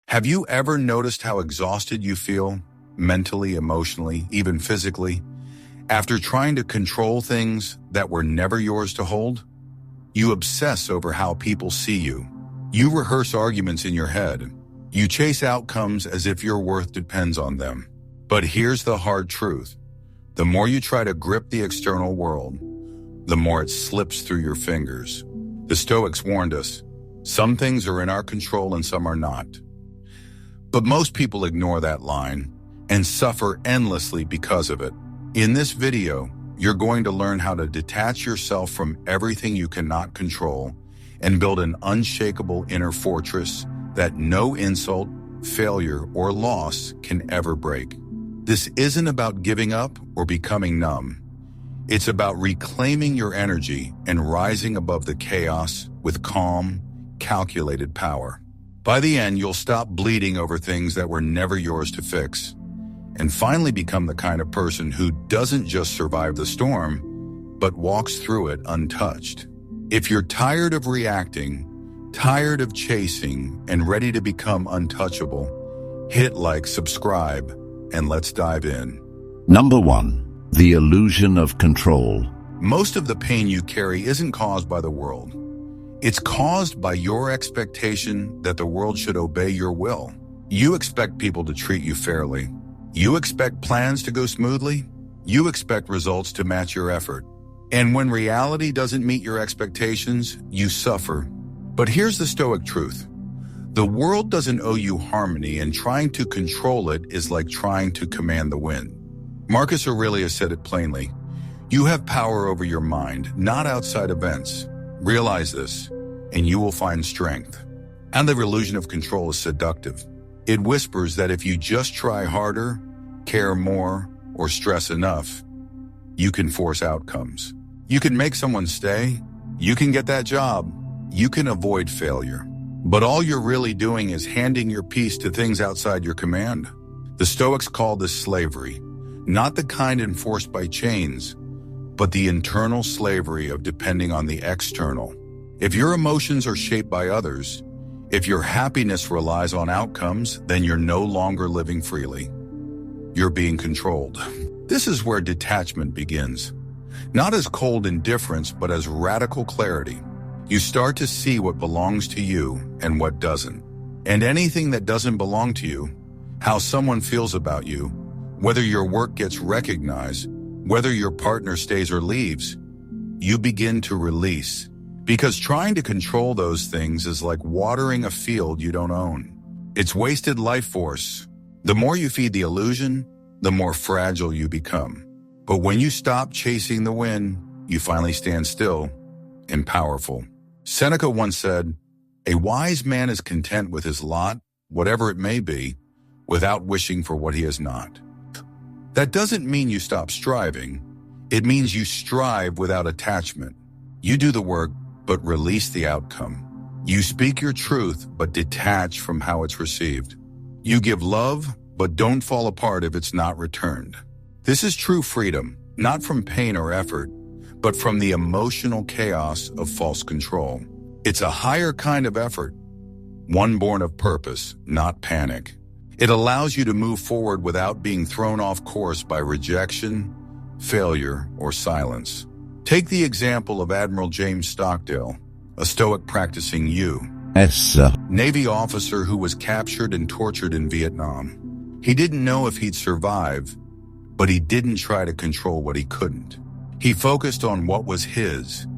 Have you ever noticed how exhausted you feel, mentally, emotionally, even physically, after trying to control things that were never yours to hold? You obsess over how people see you. You rehearse arguments in your head. You chase outcomes as if your worth depends on them. But here's the hard truth. The more you try to grip the external world, the more it slips through your fingers. The Stoics warned us, some things are in our control and some are not. But most people ignore that line and suffer endlessly because of it. In this video, you're going to learn how to detach yourself from everything you cannot control and build an unshakable inner fortress that no insult, failure, or loss can ever break. This isn't about giving up or becoming numb. It's about reclaiming your energy and rising above the chaos with calm, calculated power. By the end, you'll stop bleeding over things that were never yours to fix, and finally become the kind of person who doesn't just survive the storm, but walks through it untouched. If you're tired of reacting, tired of chasing, and ready to become untouchable, hit like, subscribe, and let's dive in. Number 1. The illusion of control. Most of the pain you carry isn't caused by the world. It's caused by your expectation that the world should obey your will. You expect people to treat you fairly. You expect plans to go smoothly. You expect results to match your effort. And when reality doesn't meet your expectations, you suffer. But here's the Stoic truth. The world doesn't owe you harmony, and trying to control it is like trying to command the wind. Marcus Aurelius said it plainly. You have power over your mind, not outside events. Realize this, and you will find strength. And the illusion of control is seductive. It whispers that if you just try harder, care more, or stress enough, you can force outcomes. You can make someone stay. You can get that job. You can avoid failure. But all you're really doing is handing your peace to things outside your command. The Stoics call this slavery, not the kind enforced by chains, but the internal slavery of depending on the external. If your emotions are shaped by others, if your happiness relies on outcomes, then you're no longer living freely. You're being controlled. This is where detachment begins. Not as cold indifference, but as radical clarity. You start to see what belongs to you and what doesn't. And anything that doesn't belong to you, how someone feels about you, whether your work gets recognized, whether your partner stays or leaves, you begin to release. Because trying to control those things is like watering a field you don't own. It's wasted life force. The more you feed the illusion, the more fragile you become. But when you stop chasing the wind, you finally stand still and powerful. Seneca once said, "A wise man is content with his lot, whatever it may be, without wishing for what he has not." That doesn't mean you stop striving. It means you strive without attachment. You do the work, but release the outcome. You speak your truth, but detach from how it's received. You give love, but don't fall apart if it's not returned. This is true freedom, not from pain or effort, but from the emotional chaos of false control. It's a higher kind of effort, one born of purpose, not panic. It allows you to move forward without being thrown off course by rejection, failure, or silence. Take the example of Admiral James Stockdale, a Stoic practicing Navy officer who was captured and tortured in Vietnam. He didn't know if he'd survive, but he didn't try to control what he couldn't. He focused on what was his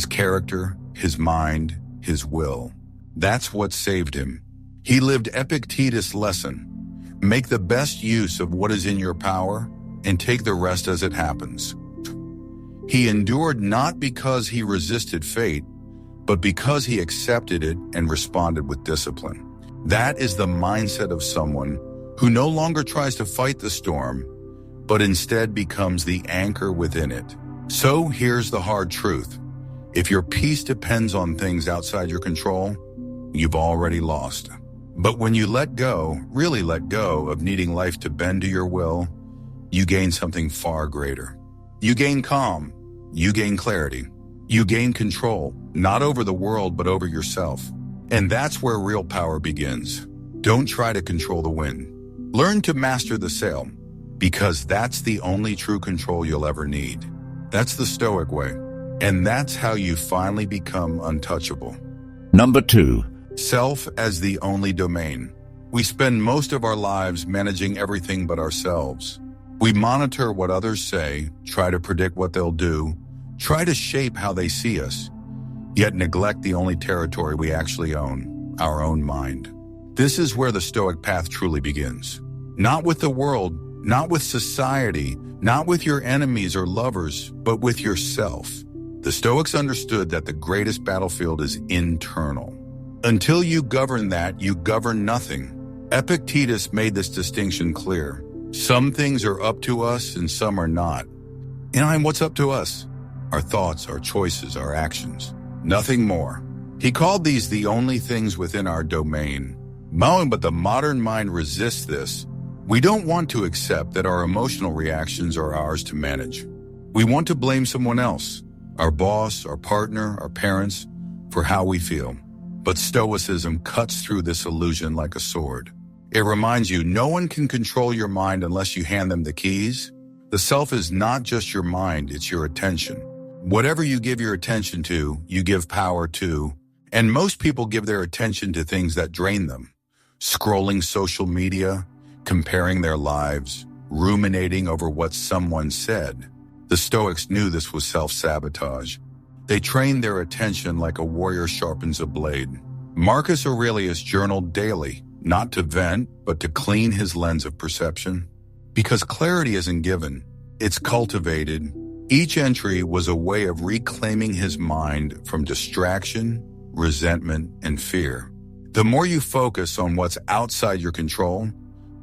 character, his mind, his will. That's what saved him. He lived Epictetus' lesson. Make the best use of what is in your power and take the rest as it happens. He endured not because he resisted fate, but because he accepted it and responded with discipline. That is the mindset of someone who no longer tries to fight the storm, but instead becomes the anchor within it. So here's the hard truth. If your peace depends on things outside your control, you've already lost. But when you let go, really let go of needing life to bend to your will, you gain something far greater. You gain calm. You gain clarity. You gain control, not over the world, but over yourself. And that's where real power begins. Don't try to control the wind. Learn to master the sail, because that's the only true control you'll ever need. That's the Stoic way, and that's how you finally become untouchable. Number 2. Self as the only domain. We spend most of our lives managing everything but ourselves. We monitor what others say, try to predict what they'll do, try to shape how they see us, yet neglect the only territory we actually own, our own mind. This is where the Stoic path truly begins. Not with the world, not with society, not with your enemies or lovers, but with yourself. The Stoics understood that the greatest battlefield is internal. Until you govern that, you govern nothing. Epictetus made this distinction clear. Some things are up to us and some are not. And what's up to us? Our thoughts, our choices, our actions. Nothing more. He called these the only things within our domain. But the modern mind resists this. We don't want to accept that our emotional reactions are ours to manage. We want to blame someone else, our boss, our partner, our parents, for how we feel. But Stoicism cuts through this illusion like a sword. It reminds you no one can control your mind unless you hand them the keys. The self is not just your mind, it's your attention. Whatever you give your attention to, you give power to. And most people give their attention to things that drain them. Scrolling social media, comparing their lives, ruminating over what someone said. The Stoics knew this was self-sabotage. They trained their attention like a warrior sharpens a blade. Marcus Aurelius journaled daily, not to vent, but to clean his lens of perception. Because clarity isn't given, it's cultivated. Each entry was a way of reclaiming his mind from distraction, resentment, and fear. The more you focus on what's outside your control,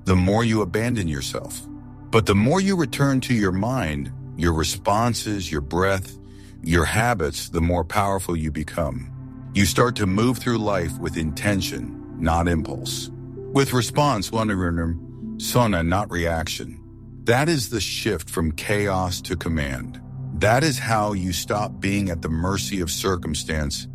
the more you abandon yourself. But the more you return to your mind, your responses, your breath, your habits, the more powerful you become. You start to move through life with intention, not impulse. With response, sona, not reaction. That is the shift from chaos to command. That is how you stop being at the mercy of circumstance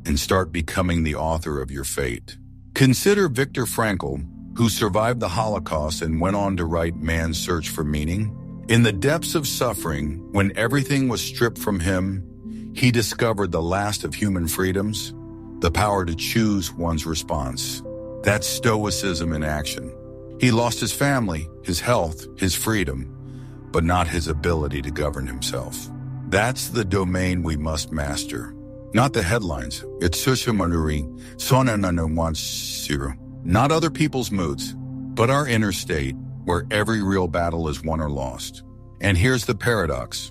and start becoming the author of your fate. Consider Viktor Frankl, who survived the Holocaust and went on to write Man's Search for Meaning. In the depths of suffering, when everything was stripped from him, he discovered the last of human freedoms, the power to choose one's response. That's Stoicism in action. He lost his family, his health, his freedom, but not his ability to govern himself. That's the domain we must master. Not the headlines. It's not other people's moods, but our inner state, where every real battle is won or lost. And here's the paradox.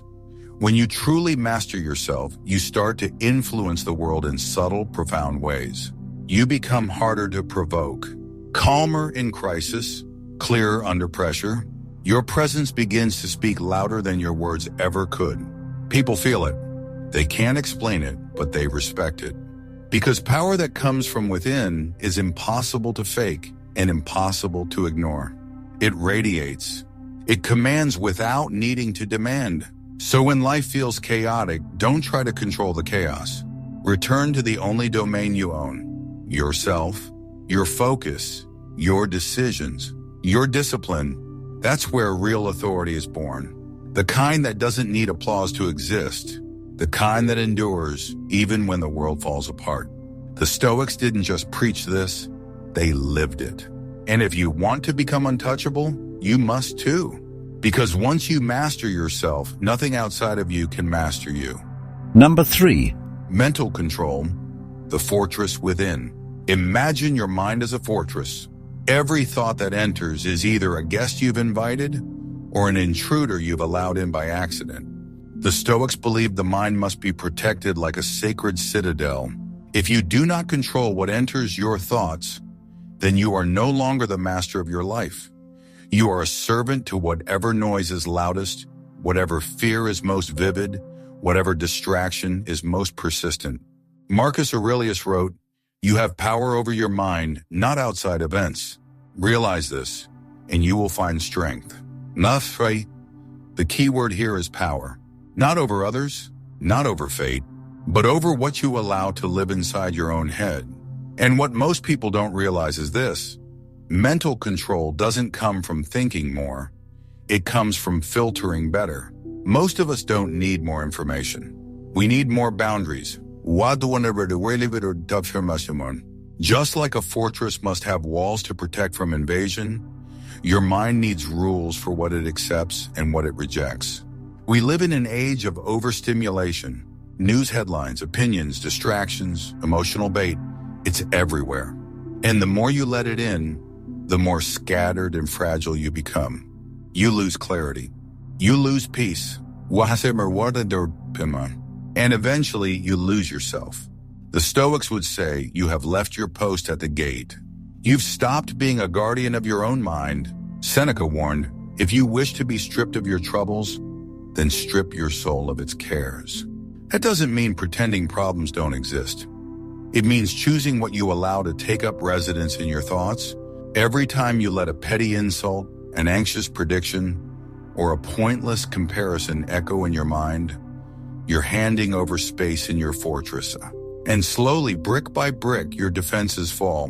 When you truly master yourself, you start to influence the world in subtle, profound ways. You become harder to provoke, calmer in crisis, clearer under pressure. Your presence begins to speak louder than your words ever could. People feel it. They can't explain it, but they respect it. Because power that comes from within is impossible to fake and impossible to ignore. It radiates. It commands without needing to demand. So when life feels chaotic, don't try to control the chaos. Return to the only domain you own: yourself, your focus, your decisions, your discipline. That's where real authority is born. The kind that doesn't need applause to exist. The kind that endures even when the world falls apart. The Stoics didn't just preach this, they lived it. And if you want to become untouchable, you must too. Because once you master yourself, nothing outside of you can master you. Number 3. Mental control, the fortress within. Imagine your mind as a fortress. Every thought that enters is either a guest you've invited or an intruder you've allowed in by accident. The Stoics believed the mind must be protected like a sacred citadel. If you do not control what enters your thoughts, then you are no longer the master of your life. You are a servant to whatever noise is loudest, whatever fear is most vivid, whatever distraction is most persistent. Marcus Aurelius wrote, "You have power over your mind, not outside events. Realize this, and you will find strength." The key word here is power. Not over others, not over fate, but over what you allow to live inside your own head. And what most people don't realize is this: Mental control doesn't come from thinking more. It comes from filtering better. Most of us don't need more information. We need more boundaries. Just like a fortress must have walls to protect from invasion, your mind needs rules for what it accepts and what it rejects. We live in an age of overstimulation. News headlines, opinions, distractions, emotional bait. It's everywhere. And the more you let it in, the more scattered and fragile you become. You lose clarity. You lose peace. And eventually you lose yourself. The Stoics would say you have left your post at the gate. You've stopped being a guardian of your own mind. Seneca warned, if you wish to be stripped of your troubles, then strip your soul of its cares. That doesn't mean pretending problems don't exist. It means choosing what you allow to take up residence in your thoughts. Every time you let a petty insult, an anxious prediction, or a pointless comparison echo in your mind, you're handing over space in your fortress. And slowly, brick by brick, your defenses fall.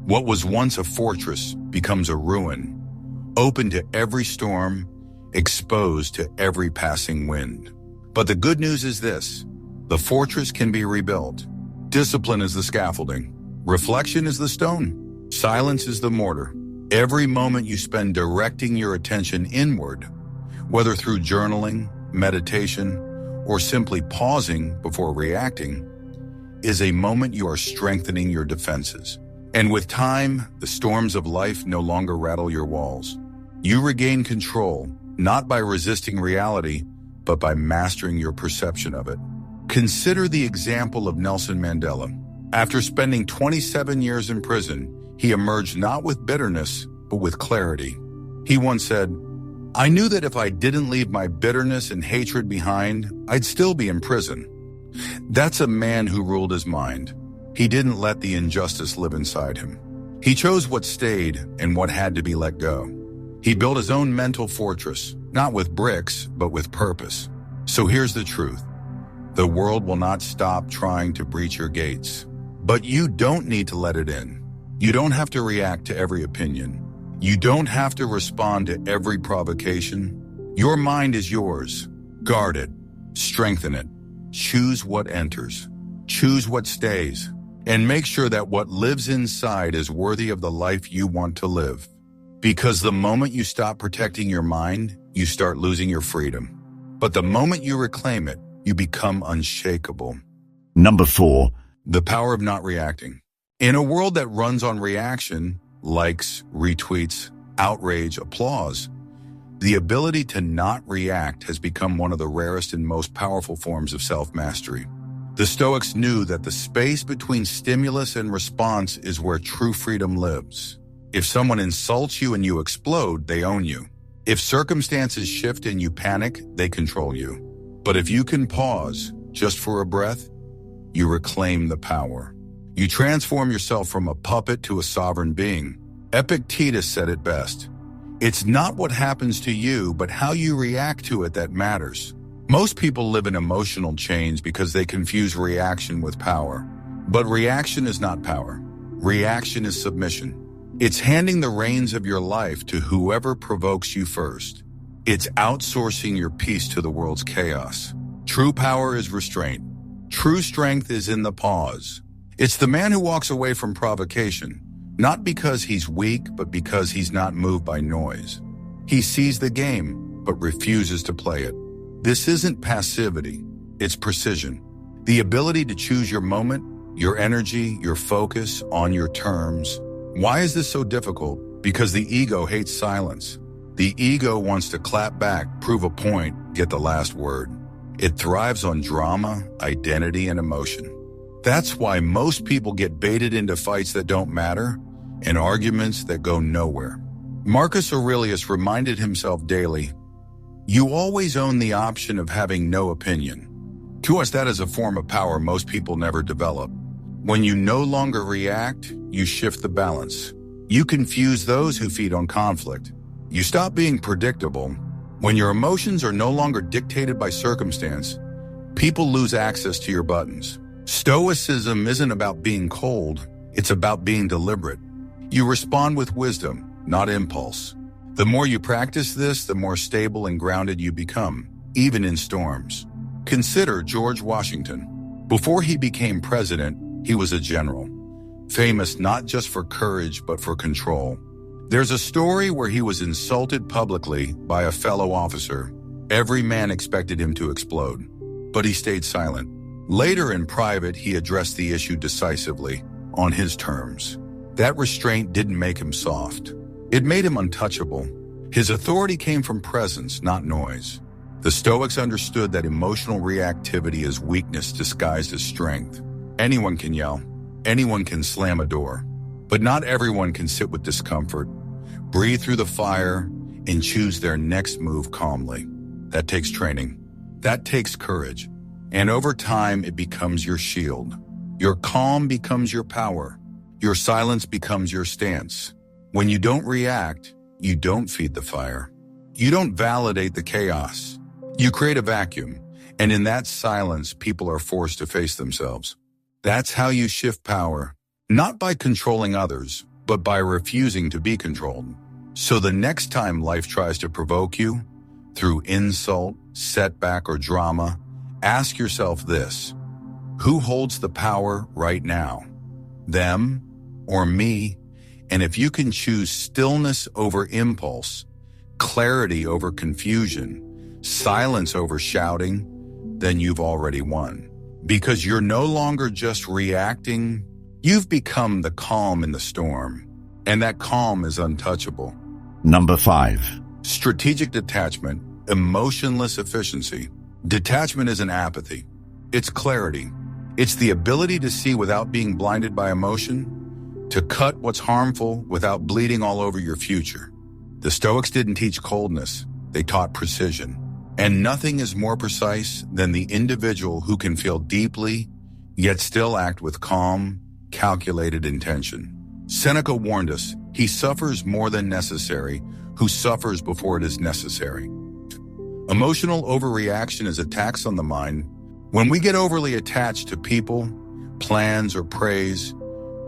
What was once a fortress becomes a ruin, open to every storm, exposed to every passing wind. But the good news is this: the fortress can be rebuilt. Discipline is the scaffolding. Reflection is the stone. Silence is the mortar. Every moment you spend directing your attention inward, whether through journaling, meditation, or simply pausing before reacting, is a moment you are strengthening your defenses. And with time, the storms of life no longer rattle your walls. You regain control, not by resisting reality, but by mastering your perception of it. Consider the example of Nelson Mandela. After spending 27 years in prison, he emerged not with bitterness, but with clarity. He once said, "I knew that if I didn't leave my bitterness and hatred behind, I'd still be in prison." That's a man who ruled his mind. He didn't let the injustice live inside him. He chose what stayed and what had to be let go. He built his own mental fortress, not with bricks, but with purpose. So here's the truth. The world will not stop trying to breach your gates. But you don't need to let it in. You don't have to react to every opinion. You don't have to respond to every provocation. Your mind is yours. Guard it. Strengthen it. Choose what enters. Choose what stays. And make sure that what lives inside is worthy of the life you want to live. Because the moment you stop protecting your mind, you start losing your freedom. But the moment you reclaim it, you become unshakable. Number 4. The power of not reacting. In a world that runs on reaction, likes, retweets, outrage, applause, the ability to not react has become one of the rarest and most powerful forms of self-mastery. The Stoics knew that the space between stimulus and response is where true freedom lives. If someone insults you and you explode, they own you. If circumstances shift and you panic, they control you. But if you can pause, just for a breath, you reclaim the power. You transform yourself from a puppet to a sovereign being. Epictetus said it best. It's not what happens to you, but how you react to it that matters. Most people live in emotional chains because they confuse reaction with power. But reaction is not power. Reaction is submission. It's handing the reins of your life to whoever provokes you first. It's outsourcing your peace to the world's chaos. True power is restraint. True strength is in the pause. It's the man who walks away from provocation, not because he's weak, but because he's not moved by noise. He sees the game, but refuses to play it. This isn't passivity, it's precision. The ability to choose your moment, your energy, your focus on your terms. Why is this so difficult? Because the ego hates silence. The ego wants to clap back, prove a point, get the last word. It thrives on drama, identity, and emotion. That's why most people get baited into fights that don't matter and arguments that go nowhere. Marcus Aurelius reminded himself daily, "You always own the option of having no opinion." To us, that is a form of power most people never develop. When you no longer react, you shift the balance. You confuse those who feed on conflict. You stop being predictable. When your emotions are no longer dictated by circumstance, people lose access to your buttons. Stoicism isn't about being cold, it's about being deliberate. You respond with wisdom, not impulse. The more you practice this, the more stable and grounded you become, even in storms. Consider George Washington. Before he became president, he was a general, famous not just for courage but for control. There's a story where he was insulted publicly by a fellow officer. Every man expected him to explode, but he stayed silent. Later in private, he addressed the issue decisively, on his terms. That restraint didn't make him soft. It made him untouchable. His authority came from presence, not noise. The Stoics understood that emotional reactivity is weakness disguised as strength. Anyone can yell. Anyone can slam a door. But not everyone can sit with discomfort, breathe through the fire, and choose their next move calmly. That takes training. That takes courage. And over time, it becomes your shield. Your calm becomes your power. Your silence becomes your stance. When you don't react, you don't feed the fire. You don't validate the chaos. You create a vacuum, and in that silence, people are forced to face themselves. That's how you shift power, not by controlling others, but by refusing to be controlled. So the next time life tries to provoke you, through insult, setback, or drama, ask yourself this: who holds the power right now? Them or me? And if you can choose stillness over impulse, clarity over confusion, silence over shouting, then you've already won. Because you're no longer just reacting, you've become the calm in the storm. And that calm is untouchable. Number 5. Strategic detachment, emotionless efficiency. Detachment isn't apathy. It's clarity. It's the ability to see without being blinded by emotion, to cut what's harmful without bleeding all over your future. The Stoics didn't teach coldness. They taught precision. And nothing is more precise than the individual who can feel deeply, yet still act with calm, calculated intention. Seneca warned us, he suffers more than necessary who suffers before it is necessary. Emotional overreaction is a tax on the mind. When we get overly attached to people, plans, or praise,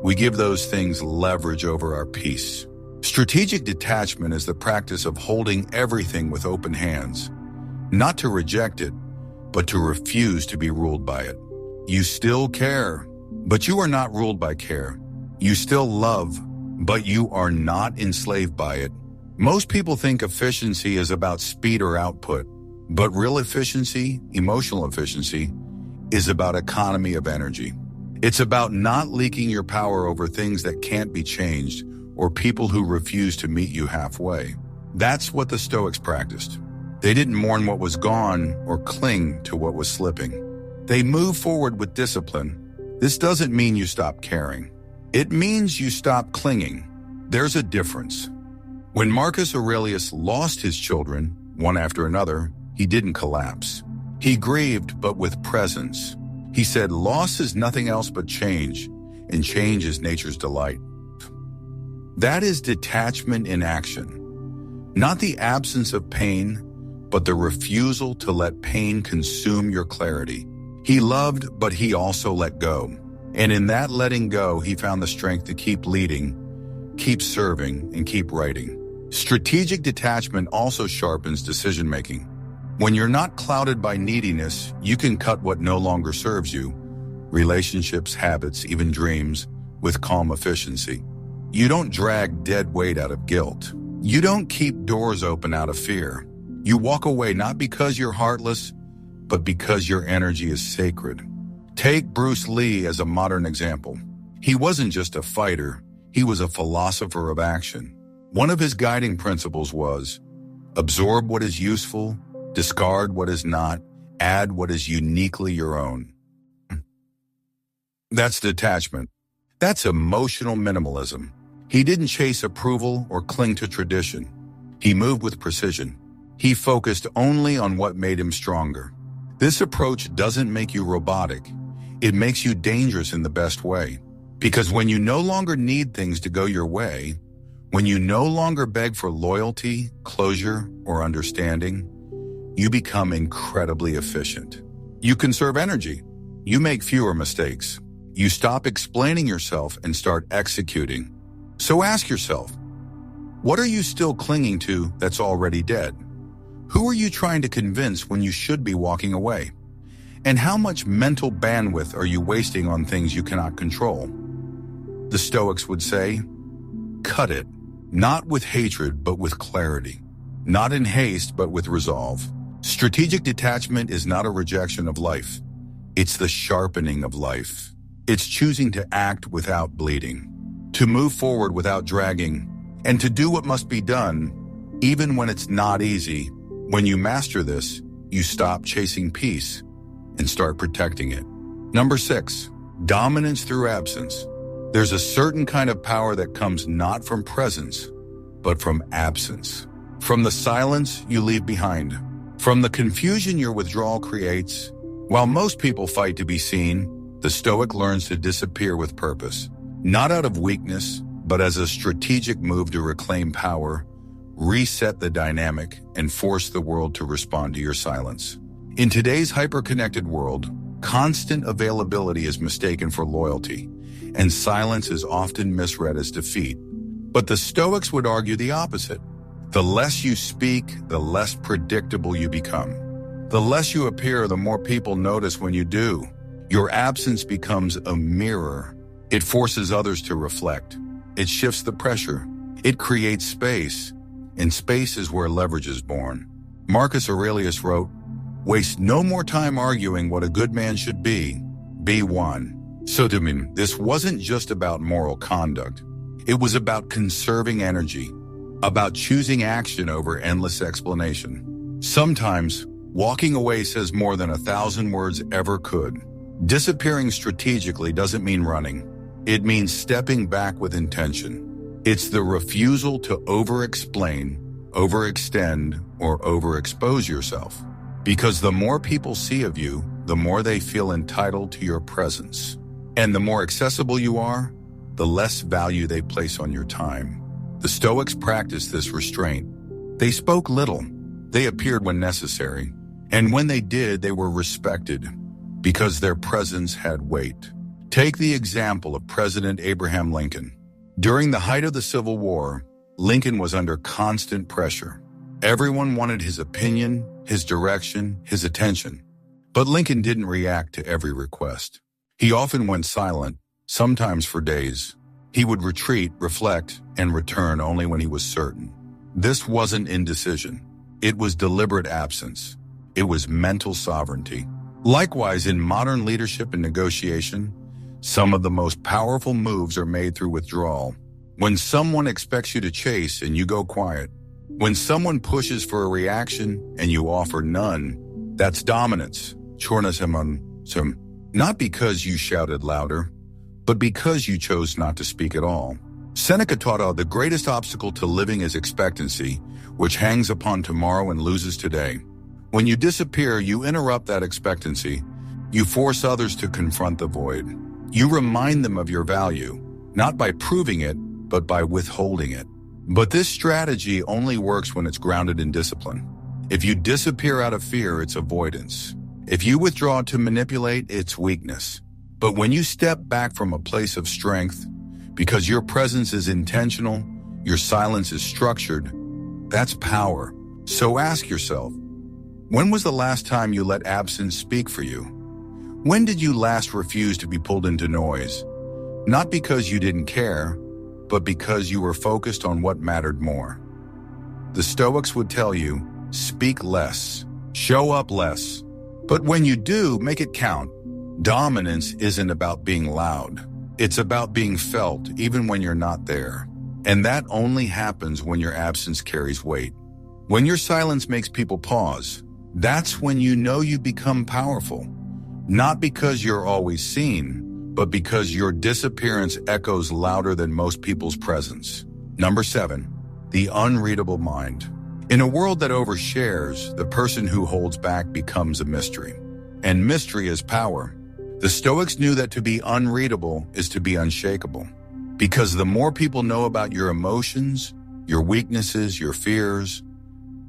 we give those things leverage over our peace. Strategic detachment is the practice of holding everything with open hands, not to reject it, but to refuse to be ruled by it. You still care, but you are not ruled by care. You still love, but you are not enslaved by it. Most people think efficiency is about speed or output, but real efficiency, emotional efficiency, is about economy of energy. It's about not leaking your power over things that can't be changed or people who refuse to meet you halfway. That's what the Stoics practiced. They didn't mourn what was gone or cling to what was slipping. They moved forward with discipline. This doesn't mean you stop caring. It means you stop clinging. There's a difference. When Marcus Aurelius lost his children, one after another, he didn't collapse. He grieved, but with presence. He said, loss is nothing else but change, and change is nature's delight. That is detachment in action. Not the absence of pain, but the refusal to let pain consume your clarity. He loved, but he also let go. And in that letting go, he found the strength to keep leading, keep serving, and keep writing. Strategic detachment also sharpens decision-making. When you're not clouded by neediness, you can cut what no longer serves you, relationships, habits, even dreams, with calm efficiency. You don't drag dead weight out of guilt. You don't keep doors open out of fear. You walk away not because you're heartless, but because your energy is sacred. Take Bruce Lee as a modern example. He wasn't just a fighter, he was a philosopher of action. One of his guiding principles was, absorb what is useful, discard what is not, add what is uniquely your own. That's detachment. That's emotional minimalism. He didn't chase approval or cling to tradition. He moved with precision. He focused only on what made him stronger. This approach doesn't make you robotic. It makes you dangerous in the best way. Because when you no longer need things to go your way, when you no longer beg for loyalty, closure, or understanding, you become incredibly efficient. You conserve energy. You make fewer mistakes. You stop explaining yourself and start executing. So ask yourself, what are you still clinging to that's already dead? Who are you trying to convince when you should be walking away? And how much mental bandwidth are you wasting on things you cannot control? The Stoics would say, cut it, not with hatred, but with clarity. Not in haste, but with resolve. Strategic detachment is not a rejection of life. It's the sharpening of life. It's choosing to act without bleeding, to move forward without dragging, and to do what must be done, even when it's not easy. When you master this, you stop chasing peace and start protecting it. Number 6, dominance through absence. There's a certain kind of power that comes not from presence, but from absence. From the silence you leave behind. From the confusion your withdrawal creates. While most people fight to be seen, the Stoic learns to disappear with purpose. Not out of weakness, but as a strategic move to reclaim power, reset the dynamic, and force the world to respond to your silence. In today's hyper-connected world, constant availability is mistaken for loyalty, and silence is often misread as defeat. But the Stoics would argue the opposite. The less you speak, the less predictable you become. The less you appear, the more people notice when you do. Your absence becomes a mirror. It forces others to reflect. It shifts the pressure. It creates space. And space is where leverage is born. Marcus Aurelius wrote, "Waste no more time arguing what a good man should be. Be one." So to me, this wasn't just about moral conduct. It was about conserving energy, about choosing action over endless explanation. Sometimes, walking away says more than 1,000 words ever could. Disappearing strategically doesn't mean running. It means stepping back with intention. It's the refusal to over-explain, overextend, or overexpose yourself. Because the more people see of you, the more they feel entitled to your presence. And the more accessible you are, the less value they place on your time. The Stoics practiced this restraint. They spoke little. They appeared when necessary. And when they did, they were respected because their presence had weight. Take the example of President Abraham Lincoln. During the height of the Civil War, Lincoln was under constant pressure. Everyone wanted his opinion, his direction, his attention. But Lincoln didn't react to every request. He often went silent, sometimes for days. He would retreat, reflect, and return only when he was certain. This wasn't indecision. It was deliberate absence. It was mental sovereignty. Likewise, in modern leadership and negotiation, some of the most powerful moves are made through withdrawal. When someone expects you to chase and you go quiet. When someone pushes for a reaction and you offer none, that's dominance. Not because you shouted louder, but because you chose not to speak at all. Seneca taught us the greatest obstacle to living is expectancy, which hangs upon tomorrow and loses today. When you disappear, you interrupt that expectancy. You force others to confront the void. You remind them of your value, not by proving it, but by withholding it. But this strategy only works when it's grounded in discipline. If you disappear out of fear, it's avoidance. If you withdraw to manipulate, it's weakness. But when you step back from a place of strength, because your presence is intentional, your silence is structured, that's power. So ask yourself, when was the last time you let absence speak for you? When did you last refuse to be pulled into noise? Not because you didn't care, but because you were focused on what mattered more. The Stoics would tell you, speak less, show up less. But when you do, make it count. Dominance isn't about being loud. It's about being felt even when you're not there. And that only happens when your absence carries weight. When your silence makes people pause, that's when you know you become powerful. Not because you're always seen, but because your disappearance echoes louder than most people's presence. Number 7, the unreadable mind. In a world that overshares, the person who holds back becomes a mystery. And mystery is power. The Stoics knew that to be unreadable is to be unshakable. Because the more people know about your emotions, your weaknesses, your fears,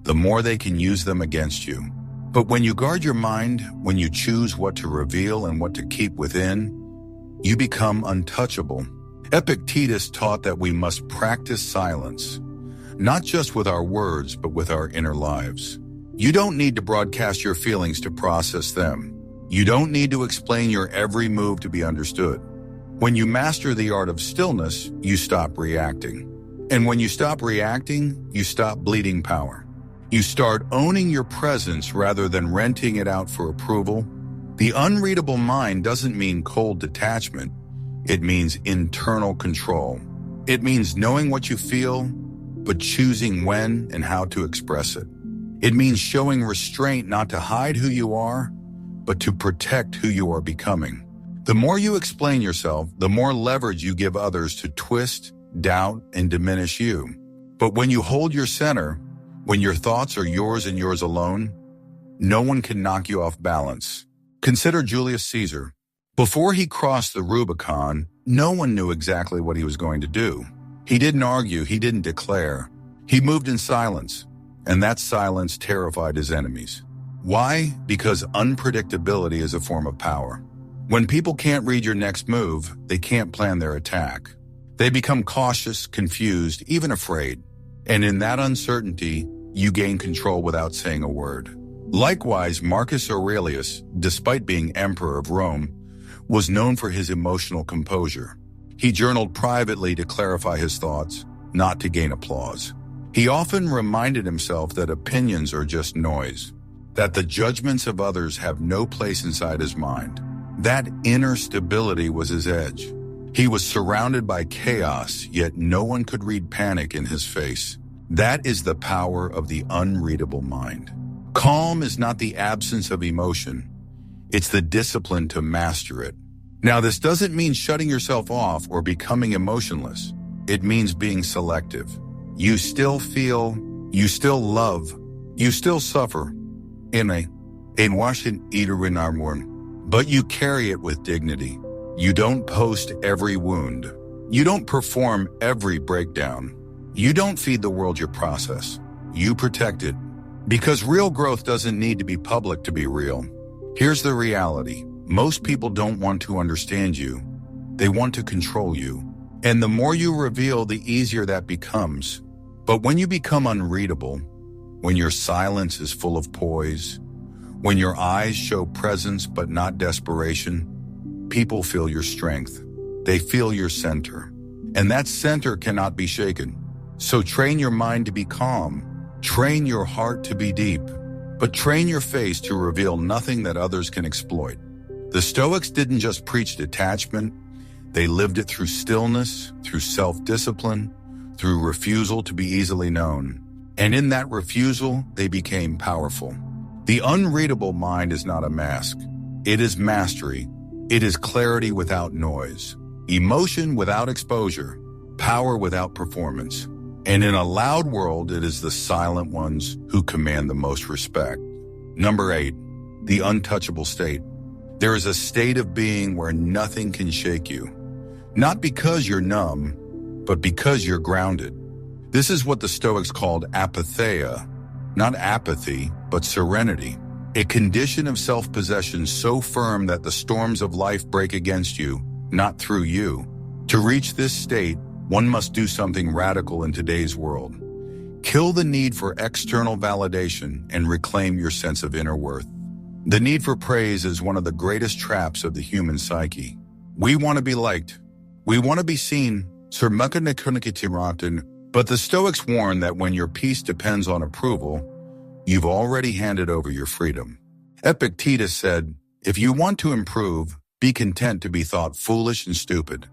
the more they can use them against you. But when you guard your mind, when you choose what to reveal and what to keep within, you become untouchable. Epictetus taught that we must practice silence, not just with our words, but with our inner lives. You don't need to broadcast your feelings to process them. You don't need to explain your every move to be understood. When you master the art of stillness, you stop reacting. And when you stop reacting, you stop bleeding power. You start owning your presence rather than renting it out for approval. The unreadable mind doesn't mean cold detachment. It means internal control. It means knowing what you feel, but choosing when and how to express it. It means showing restraint not to hide who you are, but to protect who you are becoming. The more you explain yourself, the more leverage you give others to twist, doubt, and diminish you. But when you hold your center, when your thoughts are yours and yours alone, no one can knock you off balance. Consider Julius Caesar. Before he crossed the Rubicon, no one knew exactly what he was going to do. He didn't argue, he didn't declare. He moved in silence, and that silence terrified his enemies. Why? Because unpredictability is a form of power. When people can't read your next move, they can't plan their attack. They become cautious, confused, even afraid. And in that uncertainty, you gain control without saying a word. Likewise, Marcus Aurelius, despite being emperor of Rome, was known for his emotional composure. He journaled privately to clarify his thoughts, not to gain applause. He often reminded himself that opinions are just noise, that the judgments of others have no place inside his mind. That inner stability was his edge. He was surrounded by chaos, yet no one could read panic in his face. That is the power of the unreadable mind. Calm is not the absence of emotion. It's the discipline to master it. Now, this doesn't mean shutting yourself off or becoming emotionless. It means being selective. You still feel, you still love, you still suffer. In Washington, but you carry it with dignity. You don't post every wound. You don't perform every breakdown. You don't feed the world your process. You protect it. Because real growth doesn't need to be public to be real. Here's the reality. Most people don't want to understand you. They want to control you. And the more you reveal, the easier that becomes. But when you become unreadable, when your silence is full of poise, when your eyes show presence but not desperation, people feel your strength. They feel your center. And that center cannot be shaken. So train your mind to be calm. Train your heart to be deep. But train your face to reveal nothing that others can exploit. The Stoics didn't just preach detachment. They lived it through stillness, through self-discipline, through refusal to be easily known. And in that refusal, they became powerful. The unreadable mind is not a mask. It is mastery. It is clarity without noise, emotion without exposure, power without performance. And in a loud world, it is the silent ones who command the most respect. Number 8, the untouchable state. There is a state of being where nothing can shake you. Not because you're numb, but because you're grounded. This is what the Stoics called apatheia, not apathy, but serenity. A condition of self-possession so firm that the storms of life break against you, not through you. To reach this state, one must do something radical in today's world. Kill the need for external validation and reclaim your sense of inner worth. The need for praise is one of the greatest traps of the human psyche. We want to be liked. We want to be seen. But the Stoics warn that when your peace depends on approval, you've already handed over your freedom. Epictetus said, if you want to improve, be content to be thought foolish and stupid.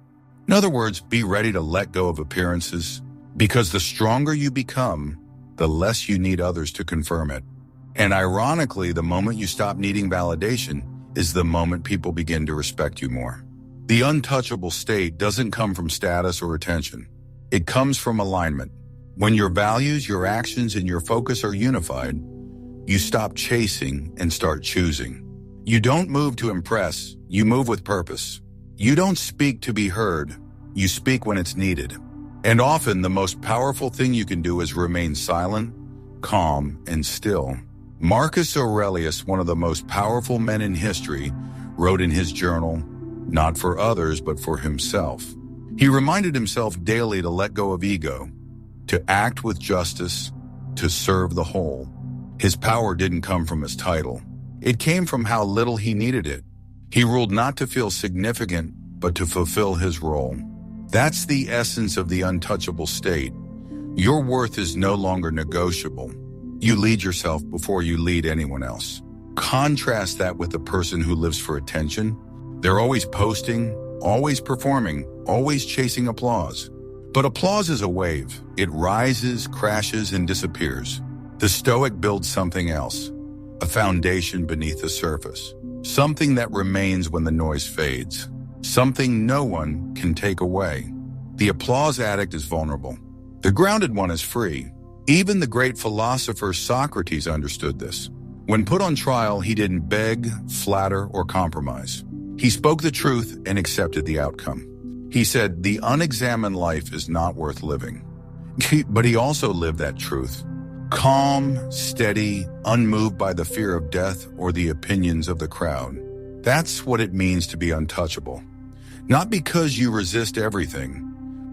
In other words, be ready to let go of appearances, because the stronger you become, the less you need others to confirm it. And ironically, the moment you stop needing validation is the moment people begin to respect you more. The untouchable state doesn't come from status or attention. It comes from alignment. When your values, your actions, and your focus are unified, you stop chasing and start choosing. You don't move to impress, you move with purpose. You don't speak to be heard, you speak when it's needed. And often the most powerful thing you can do is remain silent, calm, and still. Marcus Aurelius, one of the most powerful men in history, wrote in his journal, not for others, but for himself. He reminded himself daily to let go of ego, to act with justice, to serve the whole. His power didn't come from his title. It came from how little he needed it. He ruled not to feel significant, but to fulfill his role. That's the essence of the untouchable state. Your worth is no longer negotiable. You lead yourself before you lead anyone else. Contrast that with the person who lives for attention. They're always posting, always performing, always chasing applause. But applause is a wave. It rises, crashes, and disappears. The Stoic builds something else, a foundation beneath the surface, something that remains when the noise fades, something no one can take away. The applause addict is vulnerable. The grounded one is free. Even the great philosopher Socrates understood this. When put on trial, he didn't beg, flatter, or compromise. He spoke the truth and accepted the outcome. He said, "The unexamined life is not worth living." But he also lived that truth. Calm, steady, unmoved by the fear of death or the opinions of the crowd. That's what it means to be untouchable. Not because you resist everything,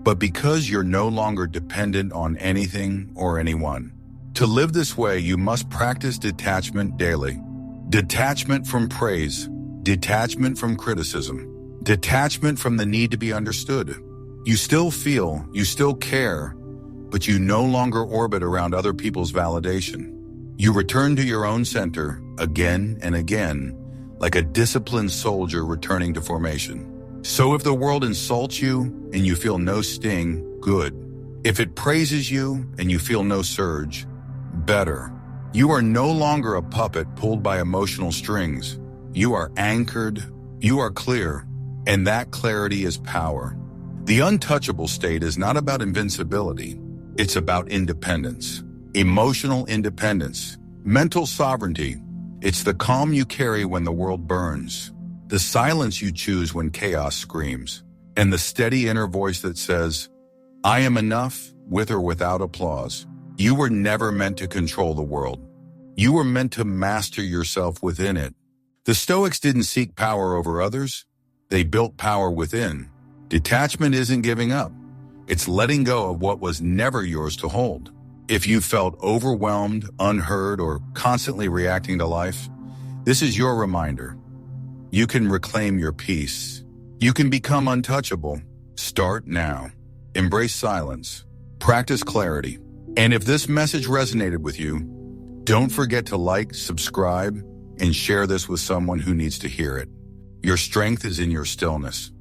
but because you're no longer dependent on anything or anyone. To live this way, you must practice detachment daily. Detachment from praise, detachment from criticism, detachment from the need to be understood. You still feel, you still care, but you no longer orbit around other people's validation. You return to your own center again and again, like a disciplined soldier returning to formation. So if the world insults you and you feel no sting, good. If it praises you and you feel no surge, better. You are no longer a puppet pulled by emotional strings. You are anchored, you are clear, and that clarity is power. The untouchable state is not about invincibility. It's about independence, emotional independence, mental sovereignty. It's the calm you carry when the world burns, the silence you choose when chaos screams, and the steady inner voice that says, "I am enough, with or without applause." You were never meant to control the world. You were meant to master yourself within it. The Stoics didn't seek power over others. They built power within. Detachment isn't giving up. It's letting go of what was never yours to hold. If you felt overwhelmed, unheard, or constantly reacting to life, this is your reminder. You can reclaim your peace. You can become untouchable. Start now. Embrace silence. Practice clarity. And if this message resonated with you, don't forget to like, subscribe, and share this with someone who needs to hear it. Your strength is in your stillness.